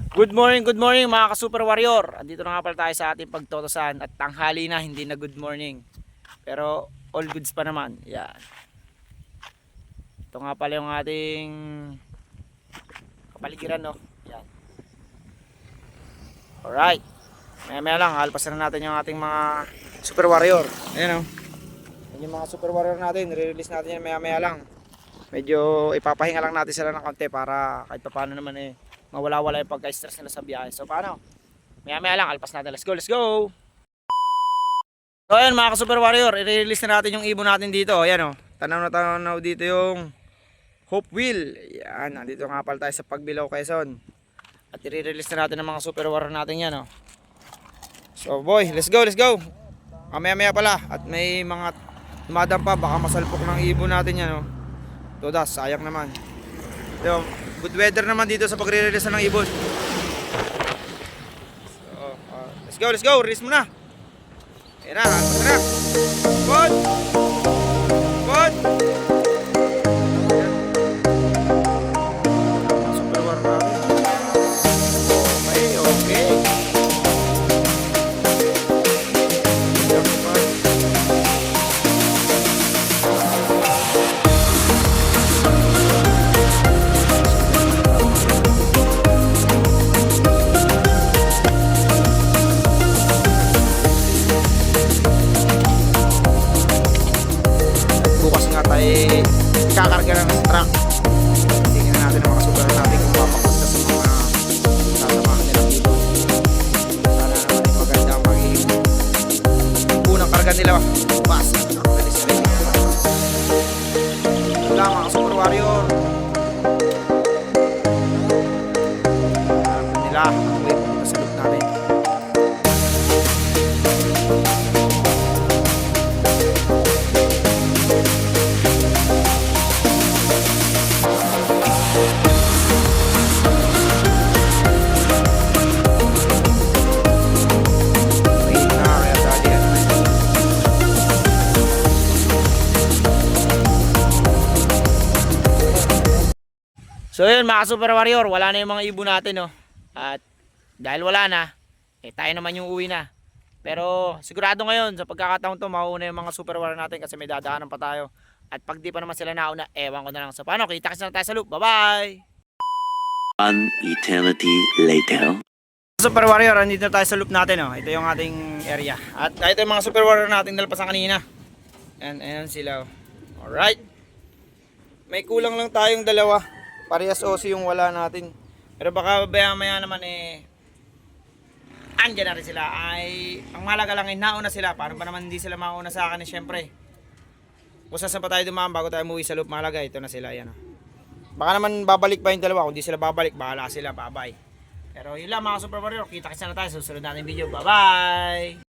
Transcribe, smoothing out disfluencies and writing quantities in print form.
Good morning mga ka-Super Warrior. Andito na nga pala tayo sa ating pagtotosan at tanghali na, hindi na good morning. Pero all goods pa naman. Yan. Ito nga pala yung ating kapaligiran, no. Yan. Alright. Maya lang, halpasan na natin yung ating mga Super Warrior. Ayan, no. Yan yung mga Super Warrior natin. Re-release natin yan maya lang. Medyo ipapahinga lang natin sila ng konti para kahit pa paano naman mawala-wala yung pagka-stress nila sa biyahe. So paano? Maya lang, alpas natin. Let's go, let's go! So ayan mga ka-Super Warrior, i-release na natin yung ibon natin dito. Ayan o, tanaw na tanaw dito yung Hope Wheel. Ayan, nandito nga pala tayo sa Pagbilao, Quezon. At i-release na natin ang mga Super Warrior natin yan o. So boy, let's go, let's go! Maya pala, at may mga tumadang pa, baka masalpok ng ibon natin yan o. Todas, sayang naman. So, good weather naman dito sa pagre-release ng ibon. So, let's go, release mo na. Ayan na, halpas na. Good. Super warm namin. Okay. Kakarga na ng truck. Tingnan natin ang mga super natin kung mapapagda sa mga sasamahan nilang ibon. Sana naman ay maganda ang magiging unang karga nila. Bas, nakakalis rin. Wala mga Super Warrior. Alam nila, wait, masalot natin. So yun mga Super Warrior, wala na yung mga ibon natin, no? At dahil wala na, tayo naman yung uwi na. Pero sigurado ngayon sa pagkakataon to, mauuna yung mga Super Warrior natin kasi may dadaanan pa tayo. At pag di pa naman sila nauna, ewan ko na lang. So paano, kita kasi na tayo sa loop. Bye bye! One eternity later. Super Warrior, andito na tayo sa loop natin, no? Ito yung ating area. At ito yung mga Super Warrior natin nalapasan kanina. Ayan sila. Alright. May kulang lang tayong dalawa. Parehas OC yung wala natin. Pero baka maya naman andyan na rin sila. Ang mahalaga lang nauna sila. Paano ba naman hindi sila mauna sa akin syempre. Kung saan pa tayo dumaan bago tayo umuwi sa loop, mahalaga ito na sila. Yan, baka naman babalik pa yung dalawa. Kung di sila babalik, bahala sila. Bye bye. Pero yun lang mga Super Warrior. Kita kasi na tayo sa susunod natin video. Bye bye!